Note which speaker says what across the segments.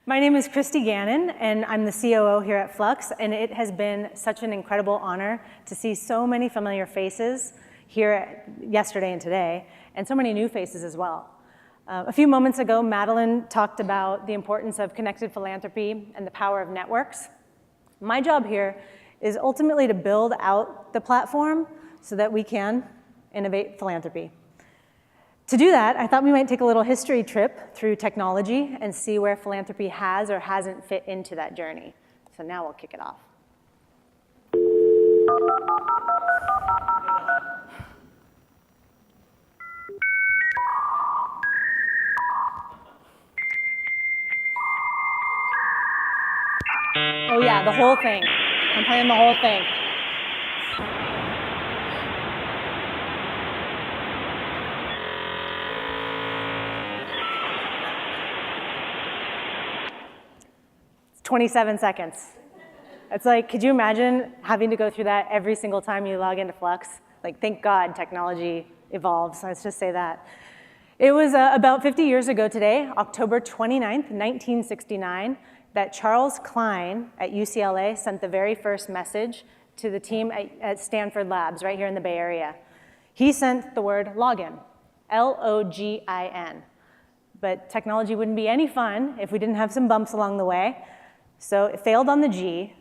Speaker 1: My name is Kristy Gannon, and I'm the COO here at Fluxx, and it has been such an incredible honor to see so many familiar faces here yesterday and today, and so many new faces as well. A few moments ago, Madeline talked about the importance of connected philanthropy and the power of networks. My job here is ultimately to build out the platform so that we can innovate philanthropy. To do that, I thought we might take a little history trip through technology and see where philanthropy has or hasn't fit into that journey. So now we'll kick it off. Oh yeah, the whole thing. I'm playing the whole thing. It's 27 seconds. It's like, could you imagine having to go through that every single time you log into Fluxx? Like, thank God technology evolves, let's just say that. It was about 50 years ago today, October 29th, 1969, that Charles Klein at UCLA sent the very first message to the team at Stanford Labs right here in the Bay Area. He sent the word login, L-O-G-I-N. But technology wouldn't be any fun if we didn't have some bumps along the way. So it failed on the G.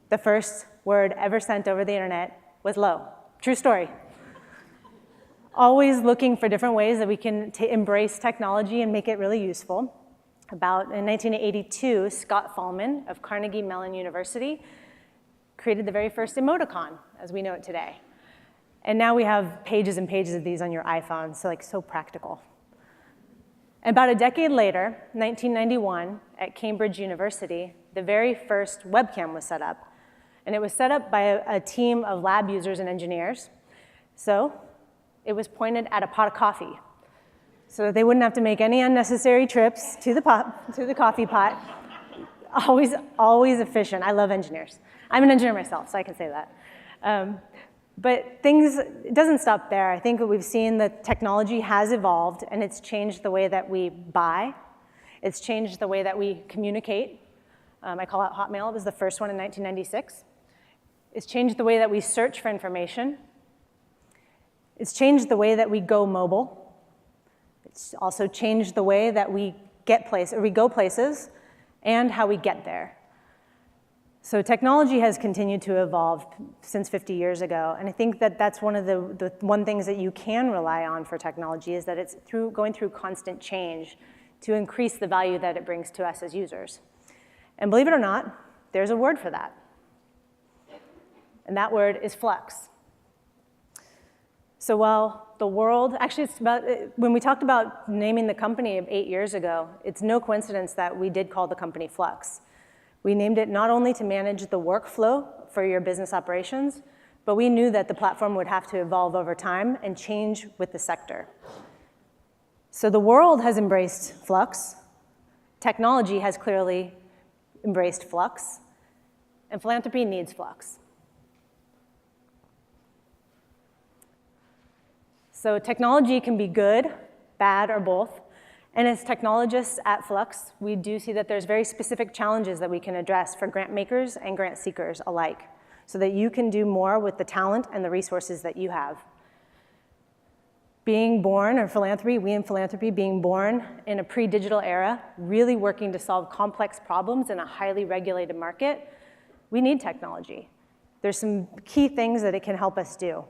Speaker 1: The first word ever sent over the internet was low. True story. Always looking for different ways that we can embrace technology and make it really useful. About in 1982, Scott Fahlman of Carnegie Mellon University created the very first Emoticon as we know it today. And now we have pages and pages of these on your iPhone, so practical. About a decade later, 1991, at Cambridge University, the very first webcam was set up. And it was set up by a team of lab users and engineers. So it was pointed at a pot of coffee, so that they wouldn't have to make any unnecessary trips to the coffee pot. Always efficient. I love engineers. I'm an engineer myself, so I can say that. But it doesn't stop there. I think that we've seen that technology has evolved, and it's changed the way that we buy. It's changed the way that we communicate. I call out Hotmail. It was the first one in 1996. It's changed the way that we search for information. It's changed the way that we go mobile. It's also changed the way that we go places and how we get there. So technology has continued to evolve since 50 years ago, and I think that that's one of the things that you can rely on for technology is that it's going through constant change to increase the value that it brings to us as users. And believe it or not, there's a word for that. And that word is Fluxx. So while the world, actually when we talked about naming the company 8 years ago, it's no coincidence that we did call the company Fluxx. We named it not only to manage the workflow for your business operations, but we knew that the platform would have to evolve over time and change with the sector. So the world has embraced Fluxx, technology has clearly embraced Fluxx, and philanthropy needs Fluxx. So technology can be good, bad, or both. And as technologists at Fluxx, we do see that there's very specific challenges that we can address for grant makers and grant seekers alike, so that you can do more with the talent and the resources that you have. Being born, or philanthropy, we in philanthropy, being born in a pre-digital era, really working to solve complex problems in a highly regulated market, we need technology. There's some key things that it can help us do.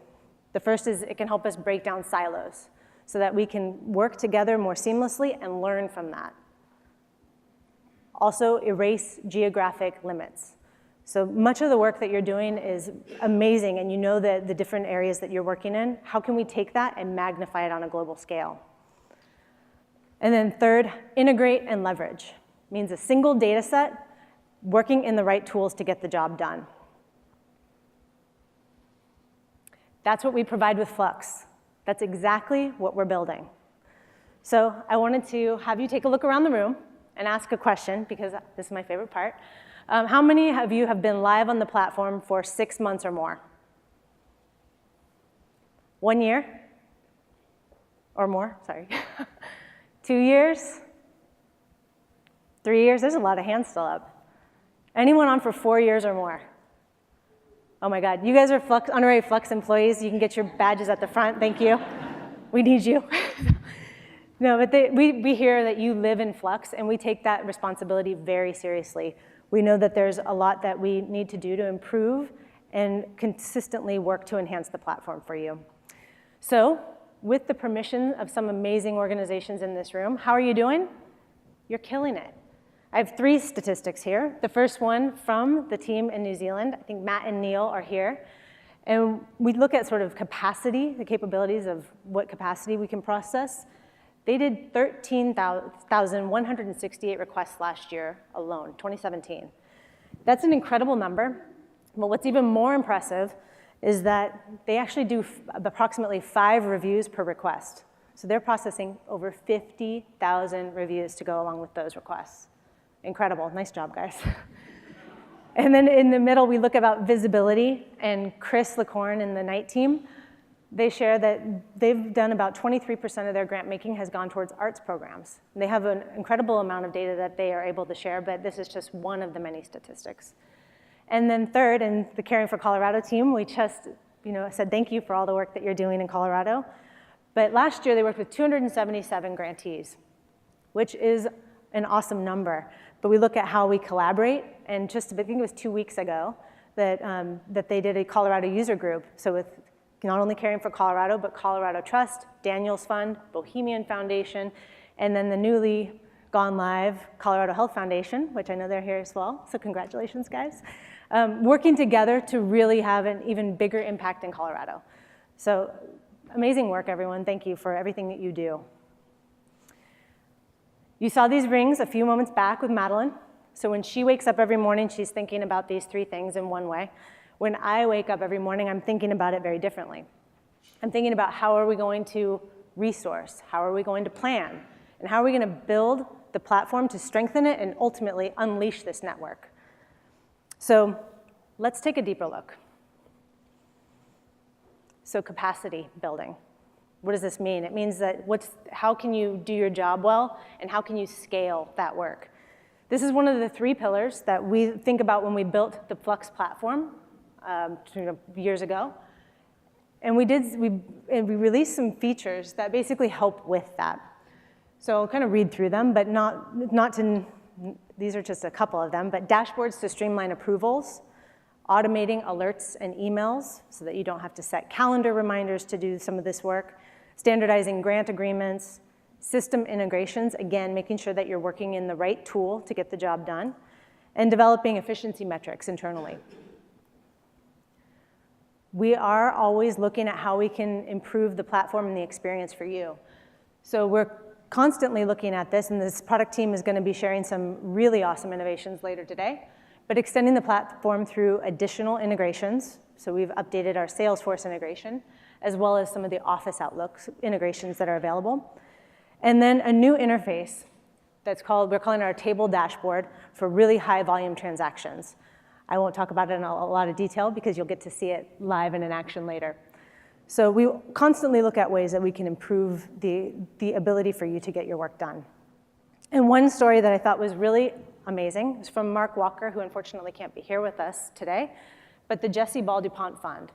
Speaker 1: The first is it can help us break down silos so that we can work together more seamlessly and learn from that. Also, erase geographic limits. So much of the work that you're doing is amazing, and you know the different areas that you're working in. How can we take that and magnify it on a global scale? And then third, integrate and leverage. Means a single data set working in the right tools to get the job done. That's what we provide with Fluxx. That's exactly what we're building. So I wanted to have you take a look around the room and ask a question, because this is my favorite part. How many of you have been live on the platform for 6 months or more? 1 year? Or more, sorry. 2 years? 3 years? There's a lot of hands still up. Anyone on for 4 years or more? Oh my God, you guys are honorary Fluxx employees. You can get your badges at the front, thank you. We need you. No, but we hear that you live in Fluxx, and we take that responsibility very seriously. We know that there's a lot that we need to do to improve and consistently work to enhance the platform for you. So, with the permission of some amazing organizations in this room, how are you doing? You're killing it. I have 3 statistics here. The first one from the team in New Zealand. I think Matt and Neil are here. And we look at sort of capacity, the capabilities of what capacity we can process. They did 13,168 requests last year alone, 2017. That's an incredible number. But what's even more impressive is that they actually do approximately 5 reviews per request. So they're processing over 50,000 reviews to go along with those requests. Incredible, nice job, guys. And then in the middle, we look about visibility, and Chris Lacorn and the Knight team, they share that they've done about 23% of their grant making has gone towards arts programs. And they have an incredible amount of data that they are able to share, but this is just one of the many statistics. And then third, in the Caring for Colorado team, we just said thank you for all the work that you're doing in Colorado. But last year, they worked with 277 grantees, which is an awesome number. But we look at how we collaborate, and just, I think it was 2 weeks ago, that they did a Colorado user group. So with not only Caring for Colorado, but Colorado Trust, Daniels Fund, Bohemian Foundation, and then the newly gone live Colorado Health Foundation, which I know they're here as well, so congratulations, guys. Working together to really have an even bigger impact in Colorado. So amazing work, everyone. Thank you for everything that you do. You saw these rings a few moments back with Madeline. So when she wakes up every morning, she's thinking about these 3 things in one way. When I wake up every morning, I'm thinking about it very differently. I'm thinking about how are we going to resource, how are we going to plan, and how are we going to build the platform to strengthen it and ultimately unleash this network. So let's take a deeper look. So capacity building. What does this mean? It means that how can you do your job well, and how can you scale that work? This is one of the 3 pillars that we think about when we built the Fluxx platform years ago. And we released some features that basically help with that. So I'll kind of read through them, but these are just a couple of them, but dashboards to streamline approvals, automating alerts and emails so that you don't have to set calendar reminders to do some of this work, standardizing grant agreements, system integrations, again, making sure that you're working in the right tool to get the job done, and developing efficiency metrics internally. We are always looking at how we can improve the platform and the experience for you. So we're constantly looking at this, and this product team is going to be sharing some really awesome innovations later today, but extending the platform through additional integrations. So we've updated our Salesforce integration, as well as some of the Office Outlook integrations that are available. And then a new interface we're calling our table dashboard for really high volume transactions. I won't talk about it in a lot of detail because you'll get to see it live and in action later. So we constantly look at ways that we can improve the ability for you to get your work done. And one story that I thought was really amazing is from Mark Walker, who unfortunately can't be here with us today, but the Jesse Ball Dupont Fund.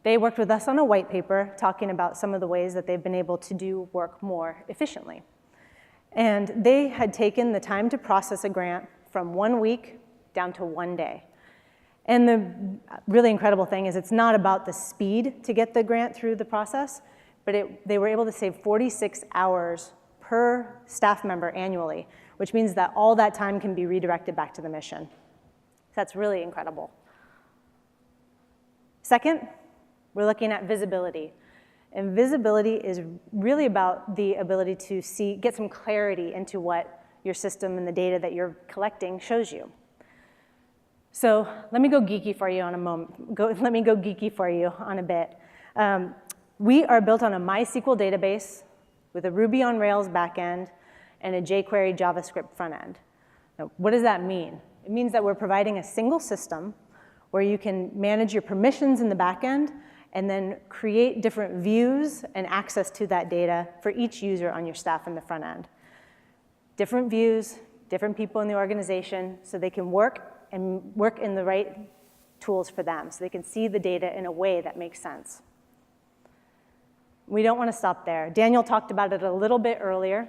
Speaker 1: They worked with us on a white paper talking about some of the ways that they've been able to do work more efficiently. And they had taken the time to process a grant from 1 week down to 1 day. And the really incredible thing is it's not about the speed to get the grant through the process, but they were able to save 46 hours per staff member annually, which means that all that time can be redirected back to the mission. That's really incredible. Second, we're looking at visibility. And visibility is really about the ability to get some clarity into what your system and the data that you're collecting shows you. So let me go geeky for you on a moment. Let me go geeky for you on a bit. We are built on a MySQL database with a Ruby on Rails backend and a jQuery JavaScript front end. Now, what does that mean? It means that we're providing a single system where you can manage your permissions in the backend and then create different views and access to that data for each user on your staff in the front end. Different views, different people in the organization so they can work in the right tools for them, so they can see the data in a way that makes sense. We don't want to stop there. Daniel talked about it a little bit earlier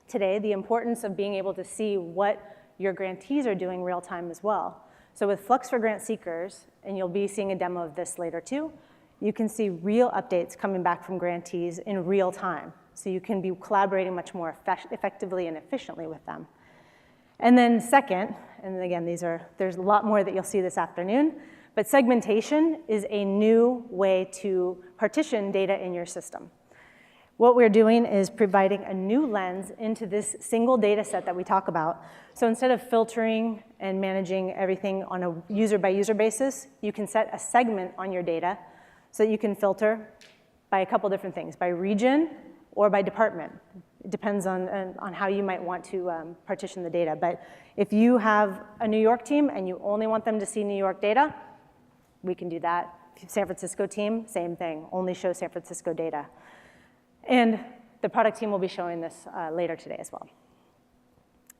Speaker 1: today, the importance of being able to see what your grantees are doing real time as well. So with Fluxx for Grant Seekers, and you'll be seeing a demo of this later too, you can see real updates coming back from grantees in real time. So you can be collaborating much more effectively and efficiently with them. And then second, and again, there's a lot more that you'll see this afternoon, but segmentation is a new way to partition data in your system. What we're doing is providing a new lens into this single data set that we talk about. So instead of filtering and managing everything on a user-by-user basis, you can set a segment on your data so that you can filter by a couple different things, by region or by department. It depends on how you might want to partition the data. But if you have a New York team and you only want them to see New York data, we can do that. San Francisco team, same thing, only show San Francisco data. And the product team will be showing this later today as well.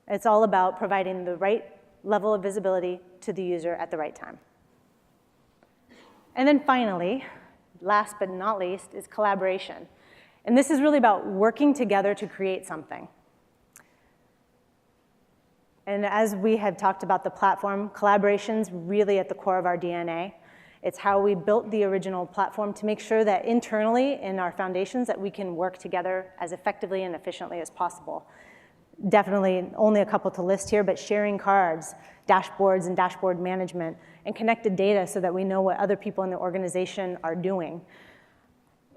Speaker 1: It's all about providing the right level of visibility to the user at the right time. And then finally, last but not least, is collaboration. And this is really about working together to create something. And as we had talked about the platform, collaboration's really at the core of our DNA. It's how we built the original platform to make sure that internally in our foundations that we can work together as effectively and efficiently as possible. Definitely only a couple to list here, but sharing cards, dashboards and dashboard management, and connected data so that we know what other people in the organization are doing.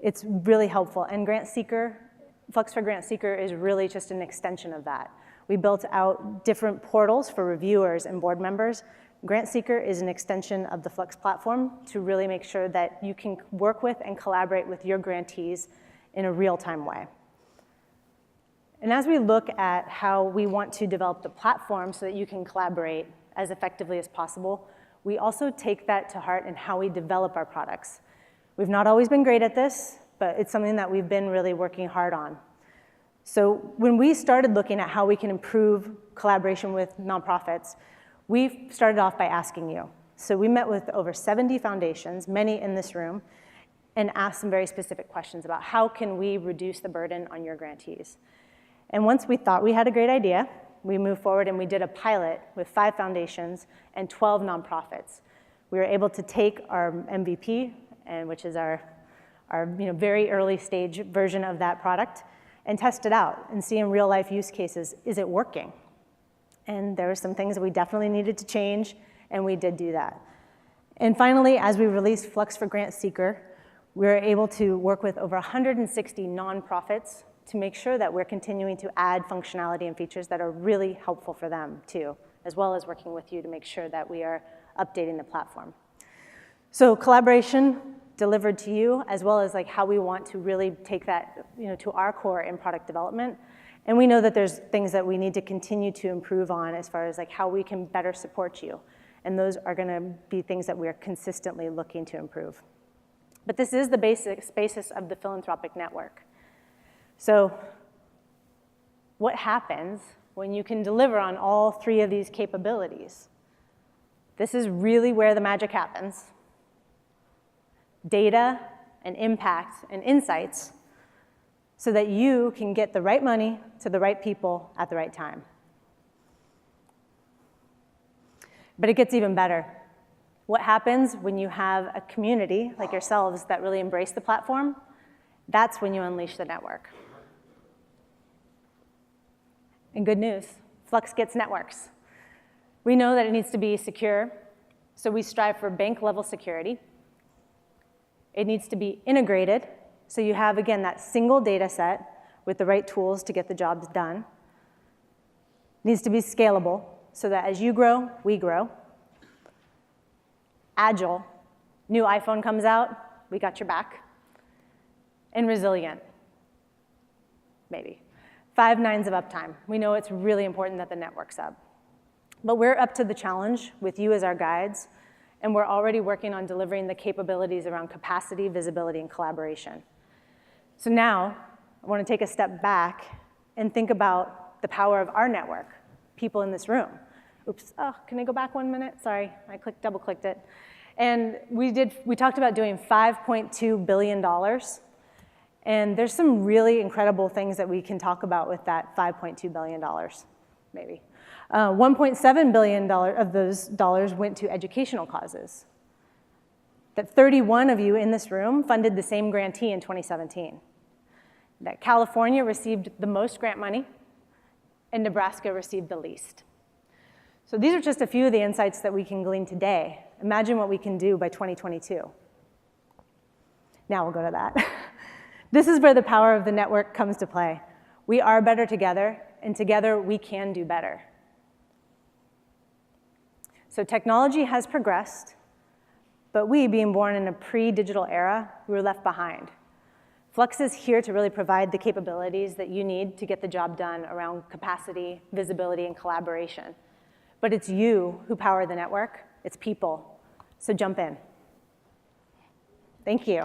Speaker 1: It's really helpful. And Fluxx for Grant Seeker is really just an extension of that. We built out different portals for reviewers and board members. Grant Seeker is an extension of the Fluxx platform to really make sure that you can work with and collaborate with your grantees in a real-time way. And as we look at how we want to develop the platform so that you can collaborate as effectively as possible, we also take that to heart in how we develop our products. We've not always been great at this, but it's something that we've been really working hard on. So when we started looking at how we can improve collaboration with nonprofits, we started off by asking you. So we met with over 70 foundations, many in this room, and asked some very specific questions about how can we reduce the burden on your grantees. And once we thought we had a great idea, we moved forward and we did a pilot with 5 foundations and 12 nonprofits. We were able to take our MVP, which is our very early stage version of that product, and test it out and see in real life use cases, is it working? And there were some things that we definitely needed to change, and we did do that. And finally, as we released Fluxx for Grant Seeker, we were able to work with over 160 nonprofits to make sure that we're continuing to add functionality and features that are really helpful for them too, as well as working with you to make sure that we are updating the platform. So collaboration delivered to you, as well as how we want to really take that to our core in product development. And we know that there's things that we need to continue to improve on as far as how we can better support you. And those are going to be things that we are consistently looking to improve. But this is the basis of the philanthropic network. So what happens when you can deliver on all 3 of these capabilities? This is really where the magic happens. Data and impact and insights so that you can get the right money to the right people at the right time. But it gets even better. What happens when you have a community like yourselves that really embrace the platform? That's when you unleash the network. And good news, Fluxx gets networks. We know that it needs to be secure, so we strive for bank-level security. It needs to be integrated, so you have, again, that single data set with the right tools to get the jobs done. It needs to be scalable, so that as you grow, we grow. Agile, new iPhone comes out, we got your back. And resilient, maybe. 5 nines of uptime. We know it's really important that the network's up. But we're up to the challenge with you as our guides, and we're already working on delivering the capabilities around capacity, visibility, and collaboration. So now, I want to take a step back and think about the power of our network, people in this room. Oops, oh, can I go back 1 minute? Sorry, I double-clicked it. And we talked about doing $5.2 billion. And there's some really incredible things that we can talk about with that $5.2 billion, maybe. $1.7 billion of those dollars went to educational causes. That 31 of you in this room funded the same grantee in 2017. That California received the most grant money, and Nebraska received the least. So these are just a few of the insights that we can glean today. Imagine what we can do by 2022. Now we'll go to that. This is where the power of the network comes to play. We are better together, and together we can do better. So technology has progressed, but we, being born in a pre-digital era, we were left behind. Fluxx is here to really provide the capabilities that you need to get the job done around capacity, visibility, and collaboration. But it's you who power the network. It's people. So jump in. Thank you.